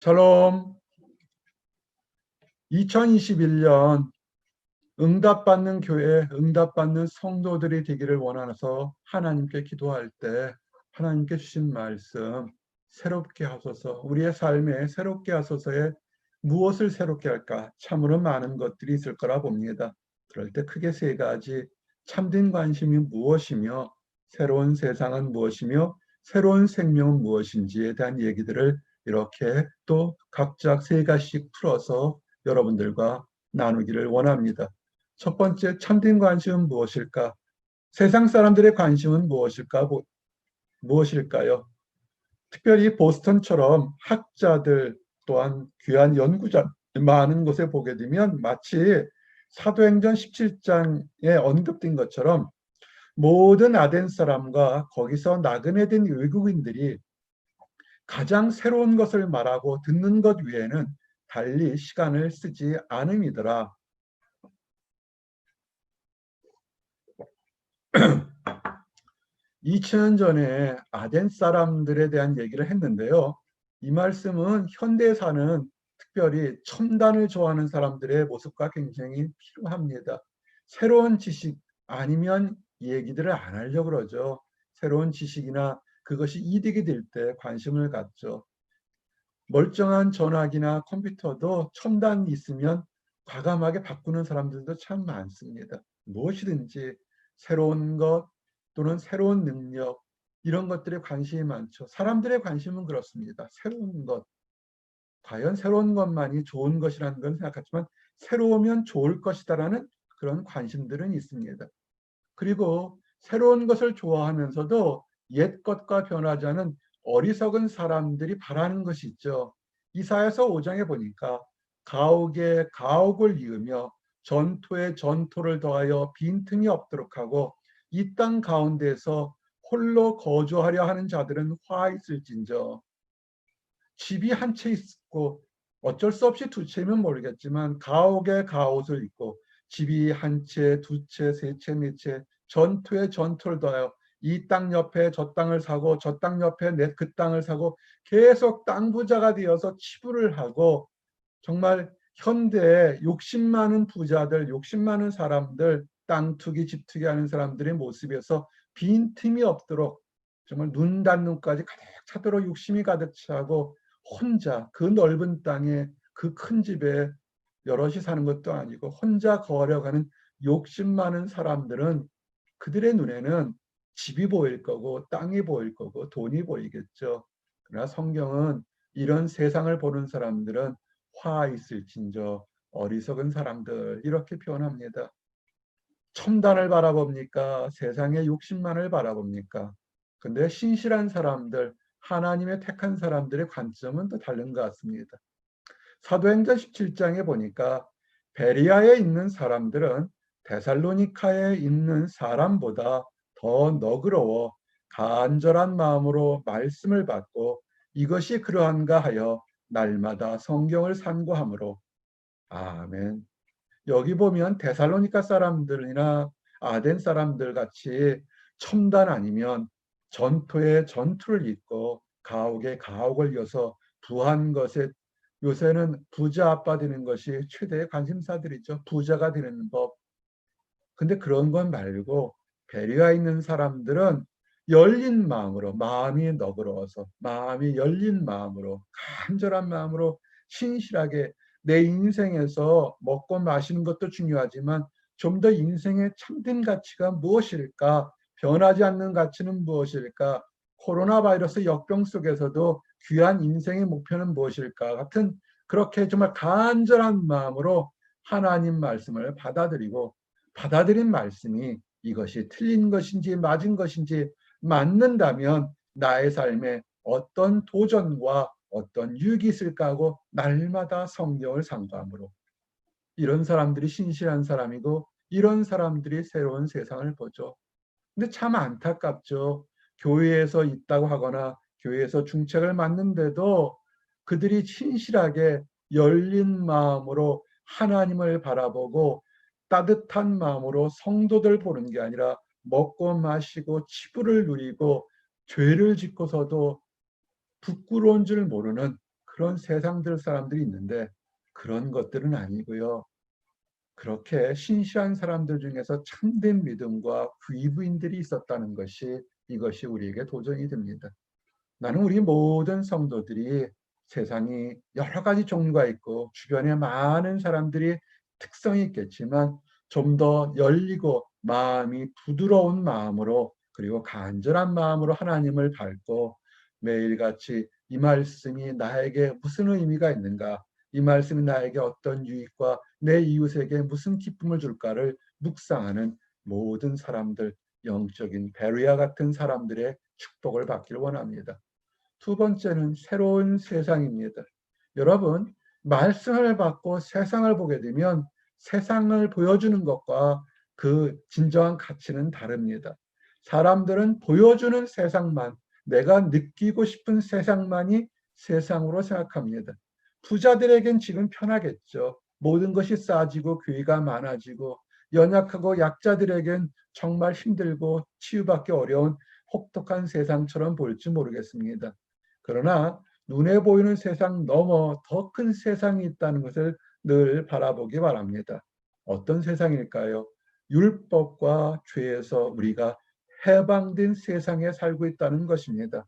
샬롬. 2021년 응답받는 교회, 응답받는 성도들이 되기를 원하서 하나님께 기도할 때 하나님께 주신 말씀 새롭게 하소서, 우리의 삶에 새롭게 하소서에 무엇을 새롭게 할까? 참으로 많은 것들이 있을 거라 봅니다. 그럴 때 크게 세 가지, 참된 관심이 무엇이며 새로운 세상은 무엇이며 새로운 생명은 무엇인지에 대한 얘기들을 이렇게 또 각각 세 가지씩 풀어서 여러분들과 나누기를 원합니다. 첫 번째, 참된 관심은 무엇일까? 세상 사람들의 관심은 무엇일까요? 특별히 보스턴처럼 학자들 또한 귀한 연구자 많은 곳에 보게 되면 마치 사도행전 17장에 언급된 것처럼 모든 아덴 사람과 거기서 나그네 된 외국인들이 가장 새로운 것을 말하고 듣는 것 외에는 달리 시간을 쓰지 않음이더라. 2000년 전에 아덴 사람들에 대한 얘기를 했는데요. 이 말씀은 현대에 사는 특별히 첨단을 좋아하는 사람들의 모습과 굉장히 필요합니다. 새로운 지식 아니면 얘기들을 안 하려고 그러죠. 새로운 지식이나 그것이 이득이 될 때 관심을 갖죠. 멀쩡한 전화기나 컴퓨터도 첨단이 있으면 과감하게 바꾸는 사람들도 참 많습니다. 무엇이든지 새로운 것 또는 새로운 능력, 이런 것들에 관심이 많죠. 사람들의 관심은 그렇습니다. 새로운 것, 과연 새로운 것만이 좋은 것이라는 건 생각하지만 새로우면 좋을 것이다라는 그런 관심들은 있습니다. 그리고 새로운 것을 좋아하면서도 옛 것과 변하지 않은 어리석은 사람들이 바라는 것이 있죠. 이사야서 5장에 보니까 가옥에 가옥을 이으며 전토에 전토를 더하여 빈틈이 없도록 하고 이 땅 가운데서 홀로 거주하려 하는 자들은 화 있을진저. 집이 한 채 있고 어쩔 수 없이 두 채면 모르겠지만 가옥에 가옷을 입고 집이 한 채, 두 채, 세 채, 네 채, 전투에 전투를 더하여 이 땅 옆에 저 땅을 사고 저 땅 옆에 그 땅을 사고 계속 땅 부자가 되어서 치부를 하고, 정말 현대에 욕심 많은 부자들, 욕심 많은 사람들, 땅 투기, 집 투기 하는 사람들의 모습에서 빈틈이 없도록 정말 눈 닿는까지 가득 차도록 욕심이 가득 차고 혼자 그 넓은 땅에 그 큰 집에 여럿이 사는 것도 아니고 혼자 거려가는 욕심 많은 사람들은 그들의 눈에는 집이 보일 거고 땅이 보일 거고 돈이 보이겠죠. 그러나 성경은 이런 세상을 보는 사람들은 화 있을진저 어리석은 사람들, 이렇게 표현합니다. 첨단을 바라봅니까? 세상의 욕심만을 바라봅니까? 근데 신실한 사람들, 하나님의 택한 사람들의 관점은 또 다른 것 같습니다. 사도행전 17장에 보니까 베리아에 있는 사람들은 데살로니카에 있는 사람보다 더 너그러워 간절한 마음으로 말씀을 받고 이것이 그러한가 하여 날마다 성경을 산구하므로. 아멘. 여기 보면 데살로니카 사람들이나 아덴 사람들 같이 첨단 아니면 전투에 전투를 잇고 가옥에 가옥을 이어서 부한 것에, 요새는 부자 아빠 되는 것이 최대의 관심사들이죠. 부자가 되는 법. 근데 그런 건 말고 배려가 있는 사람들은 열린 마음으로, 마음이 너그러워서 마음이 열린 마음으로 간절한 마음으로 신실하게 내 인생에서 먹고 마시는 것도 중요하지만 좀 더 인생의 참된 가치가 무엇일까? 변하지 않는 가치는 무엇일까? 코로나 바이러스 역병 속에서도 귀한 인생의 목표는 무엇일까? 같은 그렇게 정말 간절한 마음으로 하나님 말씀을 받아들인 말씀이 이것이 틀린 것인지 맞은 것인지 맞는다면 나의 삶에 어떤 도전과 어떤 유익이 있을까 하고 날마다 성경을 상고함으로, 이런 사람들이 신실한 사람이고 이런 사람들이 새로운 세상을 보죠. 근데 참 안타깝죠. 교회에서 있다고 하거나 교회에서 중책을 맡는데도 그들이 신실하게 열린 마음으로 하나님을 바라보고 따뜻한 마음으로 성도들 보는 게 아니라 먹고 마시고 치부를 누리고 죄를 짓고서도 부끄러운 줄 모르는 그런 세상들 사람들이 있는데 그런 것들은 아니고요. 그렇게 신실한 사람들 중에서 참된 믿음과 귀부인들이 있었다는 것이 이것이 우리에게 도전이 됩니다. 나는 우리 모든 성도들이 세상이 여러 가지 종류가 있고 주변에 많은 사람들이 특성이 있겠지만 좀 더 열리고 마음이 부드러운 마음으로 그리고 간절한 마음으로 하나님을 밟고 매일같이 이 말씀이 나에게 무슨 의미가 있는가, 이 말씀이 나에게 어떤 유익과 내 이웃에게 무슨 기쁨을 줄까를 묵상하는 모든 사람들, 영적인 베르야 같은 사람들의 축복을 받길 원합니다. 두 번째는 새로운 세상입니다. 여러분, 말씀을 받고 세상을 보게 되면 세상을 보여주는 것과 그 진정한 가치는 다릅니다. 사람들은 보여주는 세상만, 내가 느끼고 싶은 세상만이 세상으로 생각합니다. 부자들에겐 지금 편하겠죠. 모든 것이 싸지고 교회가 많아지고 연약하고 약자들에겐 정말 힘들고 치유받기 어려운 혹독한 세상처럼 보일지 모르겠습니다. 그러나 눈에 보이는 세상 넘어 더 큰 세상이 있다는 것을 늘 바라보기 바랍니다. 어떤 세상일까요? 율법과 죄에서 우리가 해방된 세상에 살고 있다는 것입니다.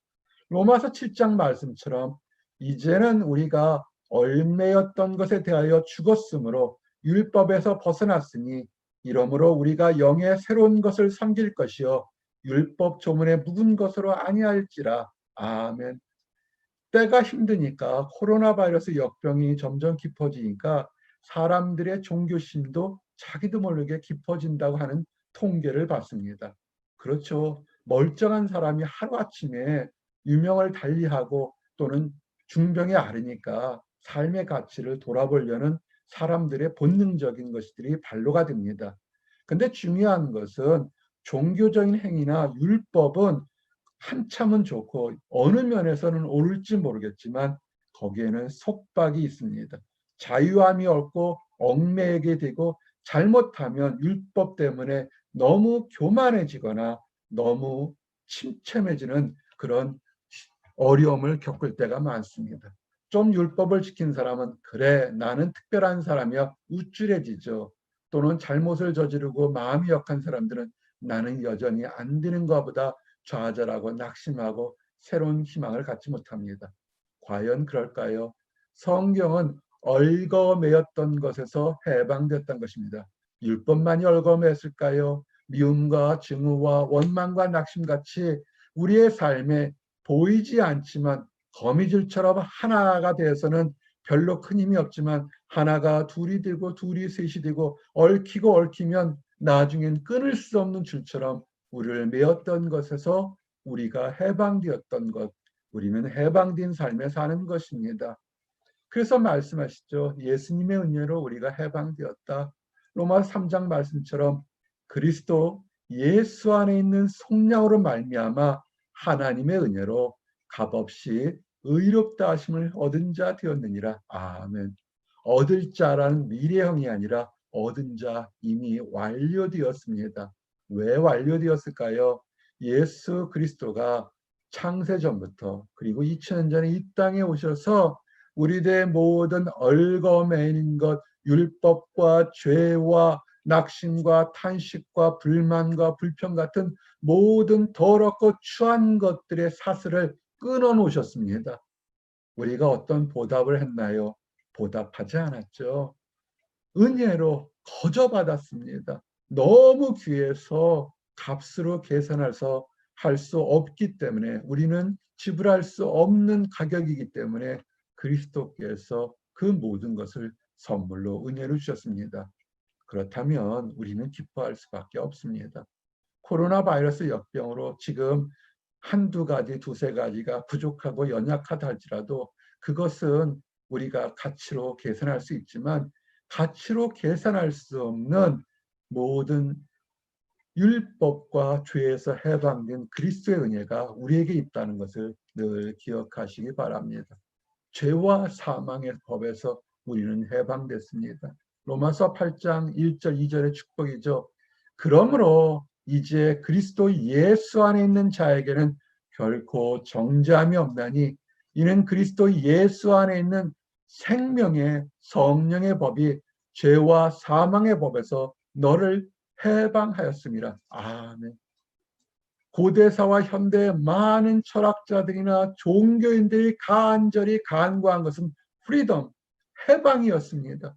로마서 7장 말씀처럼 이제는 우리가 얽매였던 것에 대하여 죽었으므로 율법에서 벗어났으니 이러므로 우리가 영의 새로운 것을 섬길 것이요 율법 조문에 묵은 것으로 아니할지라. 아멘. 때가 힘드니까 코로나 바이러스 역병이 점점 깊어지니까 사람들의 종교심도 자기도 모르게 깊어진다고 하는 통계를 봤습니다. 그렇죠. 멀쩡한 사람이 하루아침에 유명을 달리하고 또는 중병에 앓으니까 삶의 가치를 돌아보려는 사람들의 본능적인 것들이 반로가 됩니다. 근데 중요한 것은 종교적인 행위나 율법은 한참은 좋고 어느 면에서는 옳을지 모르겠지만 거기에는 속박이 있습니다. 자유함이 없고 얽매이게 되고 잘못하면 율법 때문에 너무 교만해지거나 너무 침체해지는 그런 어려움을 겪을 때가 많습니다. 좀 율법을 지킨 사람은 그래 나는 특별한 사람이야 우쭐해지죠. 또는 잘못을 저지르고 마음이 약한 사람들은 나는 여전히 안 되는 것보다 좌절하고 낙심하고 새로운 희망을 갖지 못합니다. 과연 그럴까요? 성경은 얽어매였던 것에서 해방됐던 것입니다. 율법만이 얽어매였을까요? 미움과 증오와 원망과 낙심같이 우리의 삶에 보이지 않지만 거미줄처럼 하나가 되어서는 별로 큰 힘이 없지만 하나가 둘이 되고 둘이 셋이 되고 얽히고 얽히면 나중엔 끊을 수 없는 줄처럼 우리를 메었던 것에서 우리가 해방되었던 것, 우리는 해방된 삶에 사는 것입니다. 그래서 말씀하시죠. 예수님의 은혜로 우리가 해방되었다. 로마서 3장 말씀처럼 그리스도 예수 안에 있는 속량으로 말미암아 하나님의 은혜로 값없이 의롭다 하심을 얻은 자 되었느니라. 아멘. 얻을 자라는 미래형이 아니라 얻은 자 이미 완료되었습니다. 왜 완료되었을까요? 예수 그리스도가 창세전부터 그리고 2000년 전에 이 땅에 오셔서 우리들의 모든 얽어매인 것, 율법과 죄와 낙심과 탄식과 불만과 불평 같은 모든 더럽고 추한 것들의 사슬을 끊어 놓으셨습니다. 우리가 어떤 보답을 했나요? 보답하지 않았죠. 은혜로 거저 받았습니다. 너무 귀해서 값으로 계산해서 할 수 없기 때문에 우리는 지불할 수 없는 가격이기 때문에 그리스도께서 그 모든 것을 선물로 은혜로 주셨습니다. 그렇다면 우리는 기뻐할 수밖에 없습니다. 코로나 바이러스 역병으로 지금 한두 가지, 두세 가지가 부족하고 연약하다 할지라도 그것은 우리가 가치로 계산할 수 있지만 가치로 계산할 수 없는 모든 율법과 죄에서 해방된 그리스도의 은혜가 우리에게 있다는 것을 늘 기억하시기 바랍니다. 죄와 사망의 법에서 우리는 해방됐습니다. 로마서 8장 1절 2절의 축복이죠. 그러므로 이제 그리스도 예수 안에 있는 자에게는 결코 정죄함이 없나니 이는 그리스도 예수 안에 있는 생명의 성령의 법이 죄와 사망의 법에서 너를 해방하였습니다. 아멘. 고대사와 현대의 많은 철학자들이나 종교인들이 간절히 간구한 것은 프리덤, 해방이었습니다.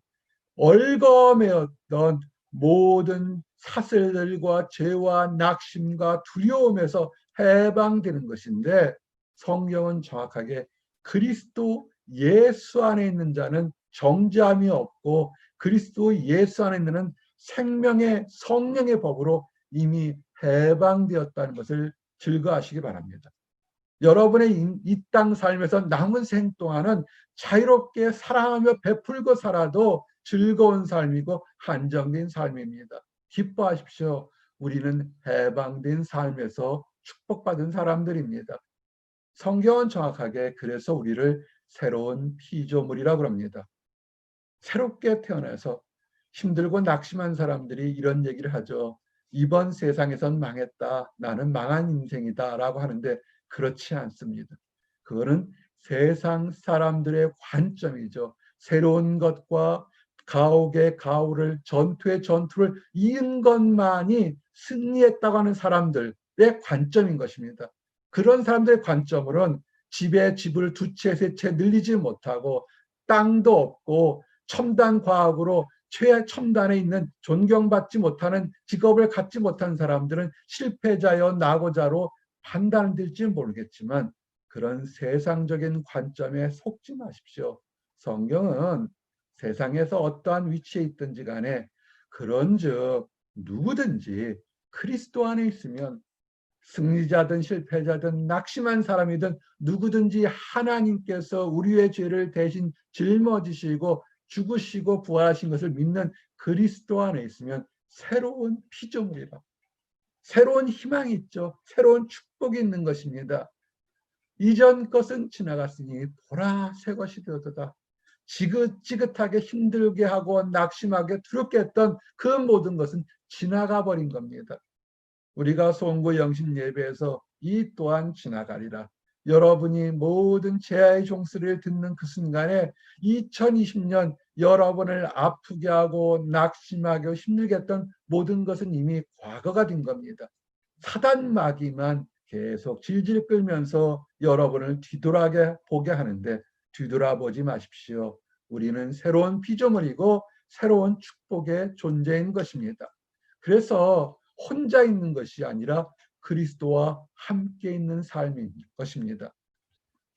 얼거매였던 모든 사슬들과 죄와 낙심과 두려움에서 해방되는 것인데, 성경은 정확하게 그리스도 예수 안에 있는 자는 정죄함이 없고 그리스도 예수 안에 있는 생명의 성령의 법으로 이미 해방되었다는 것을 즐거워하시기 바랍니다. 여러분의 이 땅 삶에서 남은 생 동안은 자유롭게 사랑하며 베풀고 살아도 즐거운 삶이고 한정된 삶입니다. 기뻐하십시오. 우리는 해방된 삶에서 축복받은 사람들입니다. 성경은 정확하게 그래서 우리를 새로운 피조물이라고 합니다. 새롭게 태어나서 힘들고 낙심한 사람들이 이런 얘기를 하죠. 이번 세상에선 망했다. 나는 망한 인생이다. 라고 하는데 그렇지 않습니다. 그거는 세상 사람들의 관점이죠. 새로운 것과 가옥의 가오를, 전투의 전투를 이은 것만이 승리했다고 하는 사람들의 관점인 것입니다. 그런 사람들의 관점으로는 집에 집을 두 채, 세 채 늘리지 못하고 땅도 없고 첨단 과학으로 최첨단에 있는 존경받지 못하는 직업을 갖지 못한 사람들은 실패자여 낙오자로 판단될지 모르겠지만 그런 세상적인 관점에 속지 마십시오. 성경은 세상에서 어떠한 위치에 있든지 간에 그런즉 누구든지 그리스도 안에 있으면 승리자든 실패자든 낙심한 사람이든 누구든지 하나님께서 우리의 죄를 대신 짊어지시고 죽으시고 부활하신 것을 믿는 그리스도 안에 있으면 새로운 피조물이라. 새로운 희망이 있죠. 새로운 축복이 있는 것입니다. 이전 것은 지나갔으니 보라 새 것이 되었도다. 지긋지긋하게 힘들게 하고 낙심하게 두렵게 했던 그 모든 것은 지나가 버린 겁니다. 우리가 송구 영신 예배에서 이 또한 지나가리라. 여러분이 모든 제아의 종소리를 듣는 그 순간에 2020년 여러분을 아프게 하고 낙심하게 힘들게 했던 모든 것은 이미 과거가 된 겁니다. 사단 마귀만 계속 질질 끌면서 여러분을 뒤돌아게 보게 하는데 뒤돌아보지 마십시오. 우리는 새로운 피조물이고 새로운 축복의 존재인 것입니다. 그래서 혼자 있는 것이 아니라 그리스도와 함께 있는 삶인 것입니다.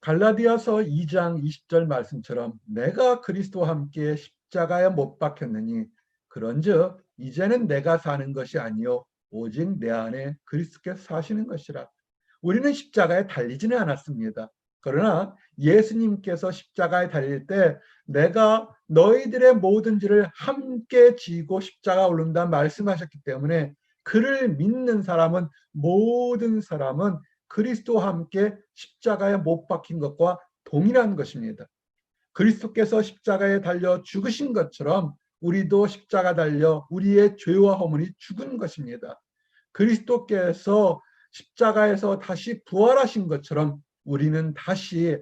갈라디아서 2장 20절 말씀처럼 내가 그리스도와 함께 십자가에 못 박혔느니 그런즉 이제는 내가 사는 것이 아니요 오직 내 안에 그리스도께서 사시는 것이라. 우리는 십자가에 달리지는 않았습니다. 그러나 예수님께서 십자가에 달릴 때 내가 너희들의 모든 죄를 함께 지고 십자가 오른다 말씀하셨기 때문에 그를 믿는 사람은 모든 사람은 그리스도와 함께 십자가에 못 박힌 것과 동일한 것입니다. 그리스도께서 십자가에 달려 죽으신 것처럼 우리도 십자가 달려 우리의 죄와 허물이 죽은 것입니다. 그리스도께서 십자가에서 다시 부활하신 것처럼 우리는 다시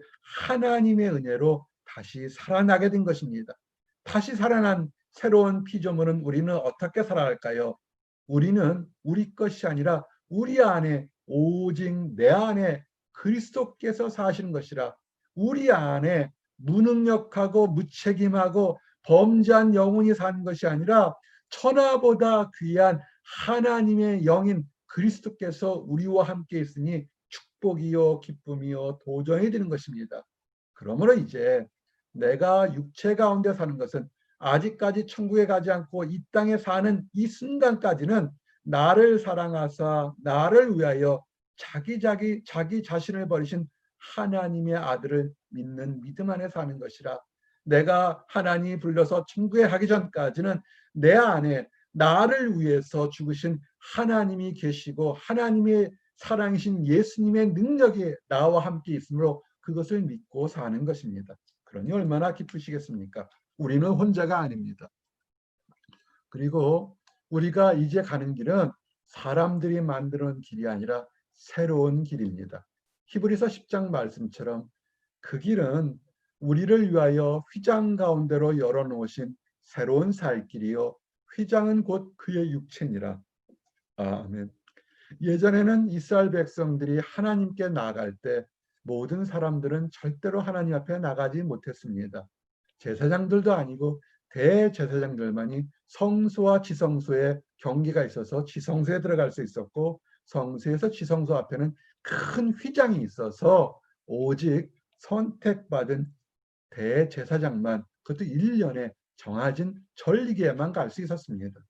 하나님의 은혜로 다시 살아나게 된 것입니다. 다시 살아난 새로운 피조물은 우리는 어떻게 살아갈까요? 우리는 우리 것이 아니라 우리 안에 오직 내 안에 그리스도께서 사시는 것이라. 우리 안에 무능력하고 무책임하고 범죄한 영혼이 사는 것이 아니라 천하보다 귀한 하나님의 영인 그리스도께서 우리와 함께 있으니 축복이요 기쁨이요 도전이 되는 것입니다. 그러므로 이제 내가 육체 가운데 사는 것은 아직까지 천국에 가지 않고 이 땅에 사는 이 순간까지는 나를 사랑하사 나를 위하여 자기 자신을 버리신 하나님의 아들을 믿는 믿음 안에 사는 것이라. 내가 하나님이 불러서 천국에 가기 전까지는 내 안에 나를 위해서 죽으신 하나님이 계시고 하나님의 사랑이신 예수님의 능력이 나와 함께 있으므로 그것을 믿고 사는 것입니다. 그러니 얼마나 기쁘시겠습니까? 우리는 혼자가 아닙니다. 그리고 우리가 이제 가는 길은 사람들이 만드는 길이 아니라 새로운 길입니다. 히브리서 10장 말씀처럼 그 길은 우리를 위하여 휘장 가운데로 열어놓으신 새로운 살 길이요 휘장은 곧 그의 육체니라. 아멘. 예전에는 이스라엘 백성들이 하나님께 나아갈 때 모든 사람들은 절대로 하나님 앞에 나가지 못했습니다. 제사장들도 아니고 대제사장들만이 성소와 지성소에 경계가 있어서 지성소에 들어갈 수 있었고, 성소에서 지성소 앞에는 큰 휘장이 있어서 오직 선택받은 대제사장만, 그것도 1년에 정해진 절기에만 갈 수 있었습니다.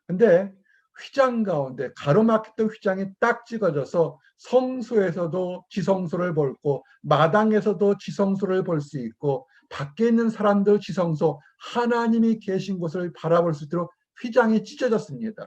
근데 휘장 가운데 가로막혔던 휘장이 딱 찍어져서 성소에서도 지성소를 볼고 마당에서도 지성소를 볼 수 있고 밖에 있는 사람들 지성소, 하나님이 계신 곳을 바라볼 수 있도록 휘장이 찢어졌습니다.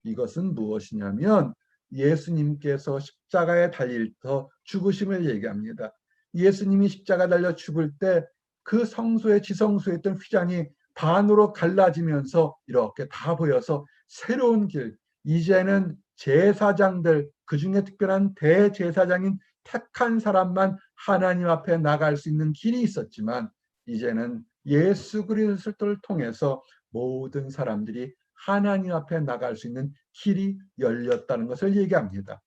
이것은 무엇이냐면 예수님께서 십자가에 달려 죽으심을 얘기합니다. 예수님이 십자가 달려 죽을 때 그 성소에 지성소에 있던 휘장이 반으로 갈라지면서 이렇게 다 보여서 새로운 길, 이제는 제사장들, 그중에 특별한 대제사장인 택한 사람만 하나님 앞에 나갈 수 있는 길이 있었지만 이제는 예수 그리스도를 통해서 모든 사람들이 하나님 앞에 나갈 수 있는 길이 열렸다는 것을 얘기합니다.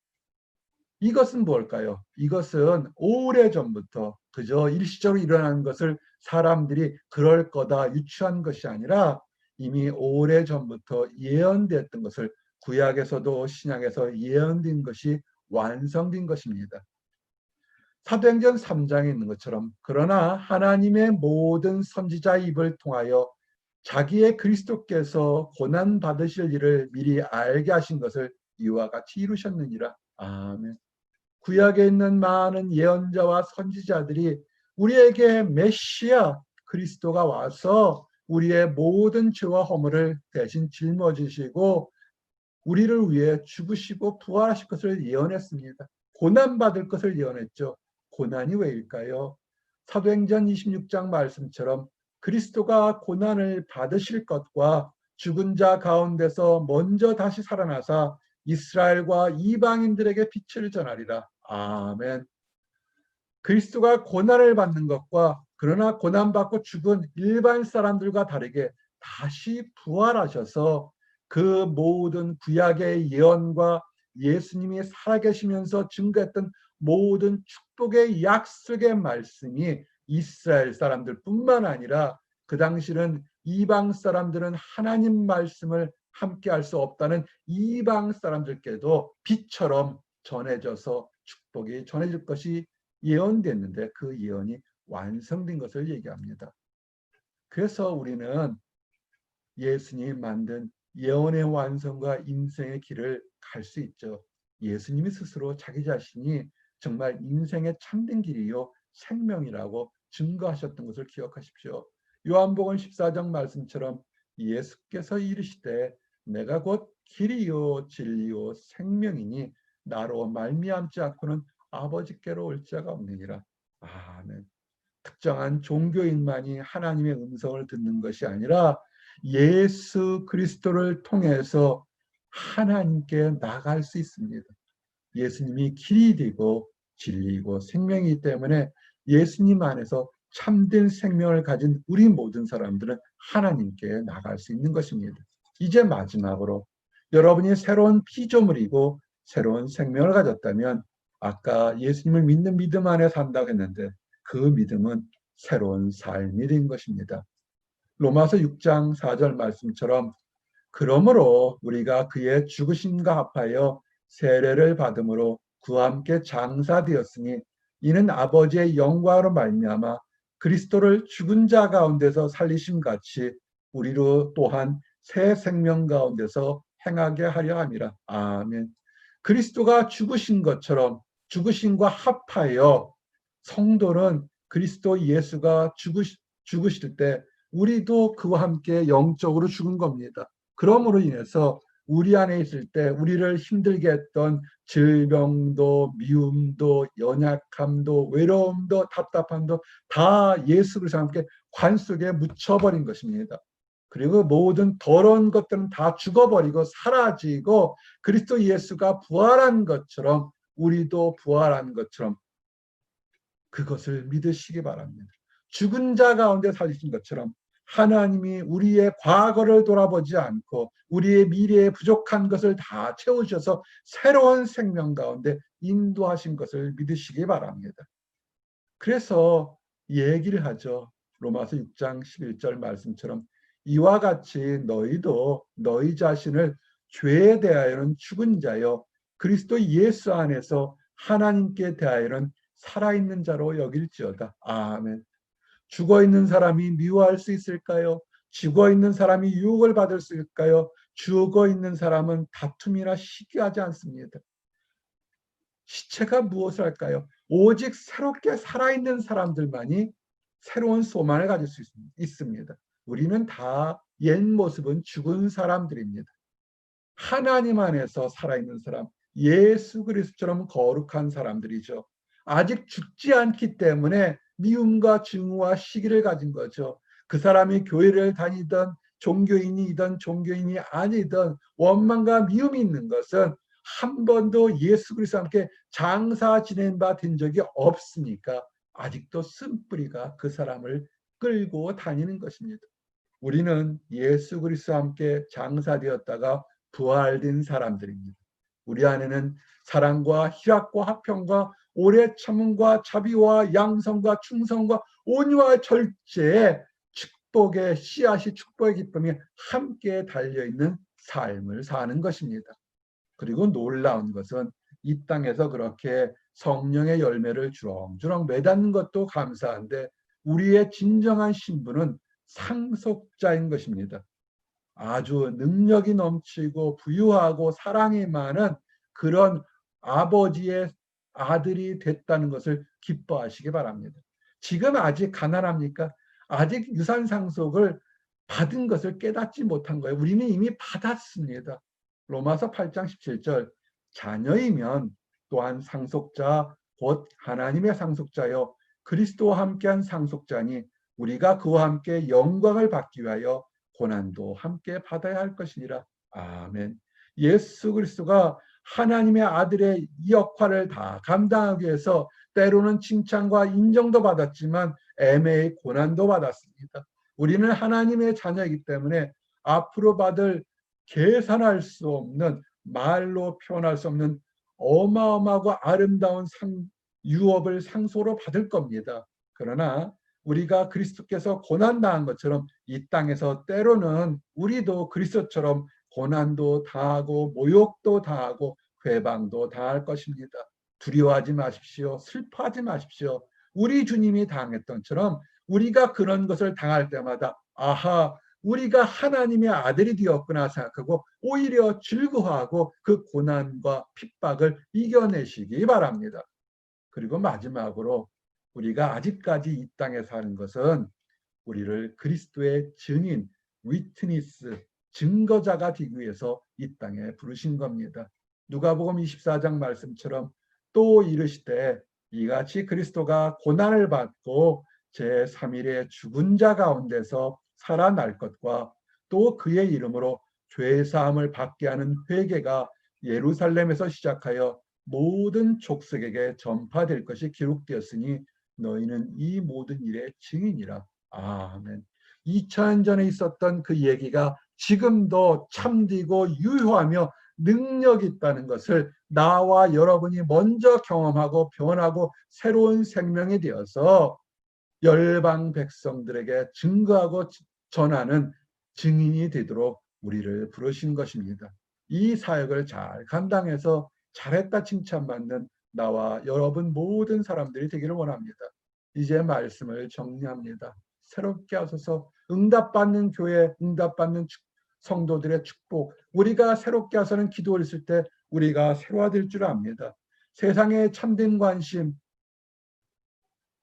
이것은 뭘까요? 이것은 오래전부터 그저 일시적으로 일어난 것을 사람들이 그럴 거다 유추한 것이 아니라 이미 오래전부터 예언됐던 것을 구약에서도 신약에서 예언된 것이 완성된 것입니다. 사도행전 3장에 있는 것처럼 그러나 하나님의 모든 선지자 입을 통하여 자기의 그리스도께서 고난 받으실 일을 미리 알게 하신 것을 이와 같이 이루셨느니라. 아멘. 구약에 있는 많은 예언자와 선지자들이 우리에게 메시아 그리스도가 와서 우리의 모든 죄와 허물을 대신 짊어지시고 우리를 위해 죽으시고 부활하실 것을 예언했습니다. 고난받을 것을 예언했죠. 고난이 왜일까요? 사도행전 26장 말씀처럼 그리스도가 고난을 받으실 것과 죽은 자 가운데서 먼저 다시 살아나사 이스라엘과 이방인들에게 빛을 전하리라. 아멘. 그리스도가 고난을 받는 것과 그러나 고난받고 죽은 일반 사람들과 다르게 다시 부활하셔서 그 모든 구약의 예언과 예수님이 살아계시면서 증거했던 모든 축복의 약속의 말씀이 이스라엘 사람들뿐만 아니라 그 당시는 이방 사람들은 하나님 말씀을 함께할 수 없다는 이방 사람들께도 빛처럼 전해져서 축복이 전해질 것이 예언됐는데 그 예언이 완성된 것을 얘기합니다. 그래서 우리는 예수님이 만든 예언의 완성과 인생의 길을 갈 수 있죠. 예수님이 스스로 자기 자신이 정말 인생의 참된 길이요 생명이라고 증거하셨던 것을 기억하십시오. 요한복음 14장 말씀처럼 예수께서 이르시되 내가 곧 길이요 진리요 생명이니 나로 말미암지 않고는 아버지께로 올 자가 없느니라. 아멘. 특정한 종교인만이 하나님의 음성을 듣는 것이 아니라 예수 그리스도를 통해서 하나님께 나갈 수 있습니다. 예수님이 길이 되고 진리이고 생명이기 때문에 예수님 안에서 참된 생명을 가진 우리 모든 사람들은 하나님께 나갈 수 있는 것입니다. 이제 마지막으로 여러분이 새로운 피조물이고 새로운 생명을 가졌다면 아까 예수님을 믿는 믿음 안에 산다고 했는데 그 믿음은 새로운 삶이 된 것입니다. 로마서 6장 4절 말씀처럼 그러므로 우리가 그의 죽으심과 합하여 세례를 받음으로 그와 함께 장사되었으니 이는 아버지의 영광으로 말미암아 그리스도를 죽은 자 가운데서 살리심 같이 우리로 또한 새 생명 가운데서 행하게 하려 함이라. 아멘. 그리스도가 죽으신 것처럼 죽으심과 합하여 성도는 그리스도 예수가 죽으실 때 우리도 그와 함께 영적으로 죽은 겁니다. 그러므로 인해서 우리 안에 있을 때 우리를 힘들게 했던 질병도 미움도 연약함도 외로움도 답답함도 다 예수 그리스도와 함께 관 속에 묻혀버린 것입니다. 그리고 모든 더러운 것들은 다 죽어버리고 사라지고 그리스도 예수가 부활한 것처럼 우리도 부활한 것처럼 그것을 믿으시기 바랍니다. 죽은 자 가운데 살리신 것처럼 하나님이 우리의 과거를 돌아보지 않고 우리의 미래에 부족한 것을 다 채우셔서 새로운 생명 가운데 인도하신 것을 믿으시기 바랍니다. 그래서 얘기를 하죠. 로마서 6장 11절 말씀처럼 이와 같이 너희도 너희 자신을 죄에 대하여는 죽은 자요 그리스도 예수 안에서 하나님께 대하여는 살아있는 자로 여길지어다. 아멘. 죽어있는 사람이 미워할 수 있을까요? 죽어있는 사람이 유혹을 받을 수 있을까요? 죽어있는 사람은 다툼이나 시기하지 않습니다. 시체가 무엇을 할까요? 오직 새롭게 살아있는 사람들만이 새로운 소망을 가질 수 있습니다. 우리는 다 옛 모습은 죽은 사람들입니다. 하나님 안에서 살아있는 사람, 예수 그리스도처럼 거룩한 사람들이죠. 아직 죽지 않기 때문에 미움과 증오와 시기를 가진 거죠. 그 사람이 교회를 다니던 종교인이든 종교인이 아니든 원망과 미움이 있는 것은 한 번도 예수 그리스도와 함께 장사 지낸 바 된 적이 없으니까 아직도 쓴뿌리가 그 사람을 끌고 다니는 것입니다. 우리는 예수 그리스도와 함께 장사되었다가 부활된 사람들입니다. 우리 안에는 사랑과 희락과 화평과 오래 참음과 자비와 양성과 충성과 온유와 절제의 축복의 씨앗이 축복의 기쁨이 함께 달려있는 삶을 사는 것입니다. 그리고 놀라운 것은 이 땅에서 그렇게 성령의 열매를 주렁주렁 매닫는 것도 감사한데 우리의 진정한 신분은 상속자인 것입니다. 아주 능력이 넘치고 부유하고 사랑이 많은 그런 아버지의 아들이 됐다는 것을 기뻐하시기 바랍니다. 지금 아직 가난합니까? 아직 유산 상속을 받은 것을 깨닫지 못한 거예요. 우리는 이미 받았습니다. 로마서 8장 17절 자녀이면 또한 상속자 곧 하나님의 상속자여 그리스도와 함께한 상속자니 우리가 그와 함께 영광을 받기 위하여 고난도 함께 받아야 할 것이니라. 아멘. 예수 그리스도가 하나님의 아들의 이 역할을 다 감당하기 위해서 때로는 칭찬과 인정도 받았지만 애매히 고난도 받았습니다. 우리는 하나님의 자녀이기 때문에 앞으로 받을 계산할 수 없는 말로 표현할 수 없는 어마어마하고 아름다운 유업을 상소로 받을 겁니다. 그러나 우리가 그리스도께서 고난당한 것처럼 이 땅에서 때로는 우리도 그리스도처럼 고난도 당하고 모욕도 당하고 회방도 당할 것입니다. 두려워하지 마십시오. 슬퍼하지 마십시오. 우리 주님이 당했던처럼 우리가 그런 것을 당할 때마다 아하 우리가 하나님의 아들이 되었구나 생각하고 오히려 즐거워하고 그 고난과 핍박을 이겨내시기 바랍니다. 그리고 마지막으로 우리가 아직까지 이 땅에 사는 것은 우리를 그리스도의 증인, 위트니스, 증거자가 되기 위해서 이 땅에 부르신 겁니다. 누가복음 24장 말씀처럼 또 이르시되 이같이 그리스도가 고난을 받고 제3일에 죽은 자 가운데서 살아날 것과 또 그의 이름으로 죄사함을 받게 하는 회개가 예루살렘에서 시작하여 모든 족속에게 전파될 것이 기록되었으니 너희는 이 모든 일의 증인이라. 아멘. 2000년 전에 있었던 그 얘기가 지금도 참되고 유효하며 능력 있다는 것을 나와 여러분이 먼저 경험하고 변하고 새로운 생명이 되어서 열방 백성들에게 증거하고 전하는 증인이 되도록 우리를 부르신 것입니다. 이 사역을 잘 감당해서 잘했다 칭찬받는 나와 여러분 모든 사람들이 되기를 원합니다. 이제 말씀을 정리합니다. 새롭게 하소서. 응답받는 교회, 응답받는 성도들의 축복. 우리가 새롭게 하서는 기도를 했을 때 우리가 새로워질 줄 압니다. 세상의 참된 관심,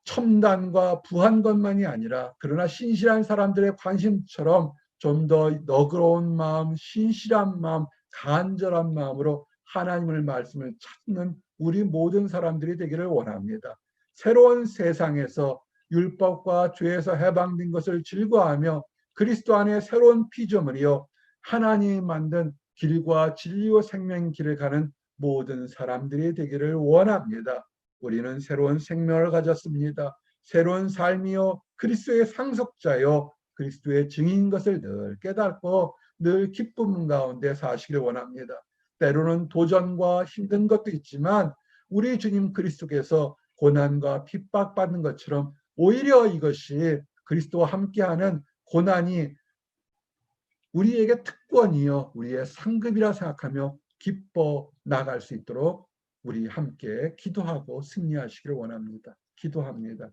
첨단과 부한 것만이 아니라 그러나 신실한 사람들의 관심처럼 좀 더 너그러운 마음, 신실한 마음, 간절한 마음으로 하나님의 말씀을 찾는 우리 모든 사람들이 되기를 원합니다. 새로운 세상에서 율법과 죄에서 해방된 것을 즐거워하며 그리스도 안에 새로운 피조물이요 하나님이 만든 길과 진리와 생명의 길을 가는 모든 사람들이 되기를 원합니다. 우리는 새로운 생명을 가졌습니다. 새로운 삶이요 그리스도의 상속자요 그리스도의 증인인 것을 늘 깨닫고 늘 기쁨 가운데 사시길 원합니다. 때로는 도전과 힘든 것도 있지만 우리 주님 그리스도께서 고난과 핍박받는 것처럼 오히려 이것이 그리스도와 함께하는 고난이 우리에게 특권이요 우리의 상급이라 생각하며 기뻐 나갈 수 있도록 우리 함께 기도하고 승리하시기를 원합니다. 기도합니다.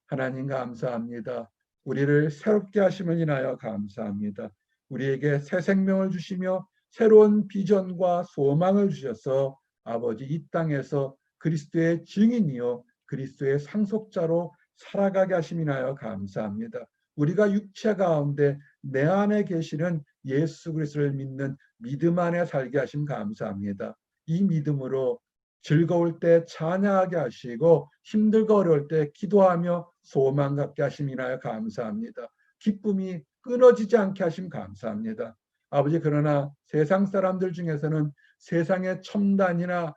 하나님 감사합니다. 우리를 새롭게 하심을 인하여 감사합니다. 우리에게 새 생명을 주시며 새로운 비전과 소망을 주셔서 아버지 이 땅에서 그리스도의 증인이요 그리스도의 상속자로 살아가게 하심을 인하여 감사합니다. 우리가 육체 가운데 내 안에 계시는 예수 그리스도를 믿는 믿음 안에 살게 하심 감사합니다. 이 믿음으로 즐거울 때 찬양하게 하시고 힘들고 어려울 때 기도하며 소망 갖게 하심 인하여 감사합니다. 기쁨이 끊어지지 않게 하심 감사합니다. 아버지 그러나 세상 사람들 중에서는 세상의 첨단이나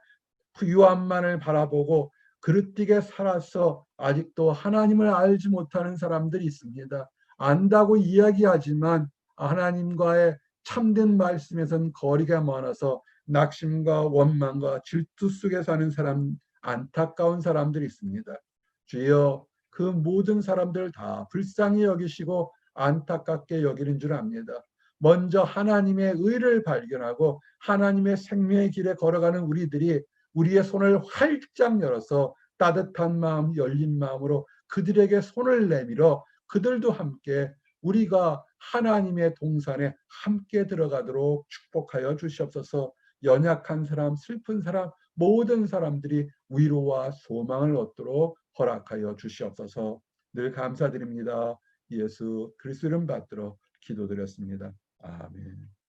부유함만을 바라보고 그릇되게 살아서 아직도 하나님을 알지 못하는 사람들이 있습니다. 안다고 이야기하지만 하나님과의 참된 말씀에선 거리가 많아서 낙심과 원망과 질투 속에 사는 사람, 안타까운 사람들이 있습니다. 주여 그 모든 사람들 다 불쌍히 여기시고 안타깝게 여기는 줄 압니다. 먼저 하나님의 의를 발견하고 하나님의 생명의 길에 걸어가는 우리들이 우리의 손을 활짝 열어서 따뜻한 마음, 열린 마음으로 그들에게 손을 내밀어 그들도 함께 우리가 하나님의 동산에 함께 들어가도록 축복하여 주시옵소서. 연약한 사람, 슬픈 사람, 모든 사람들이 위로와 소망을 얻도록 허락하여 주시옵소서. 늘 감사드립니다. 예수 그리스도 이름 받들어 기도드렸습니다. 아멘.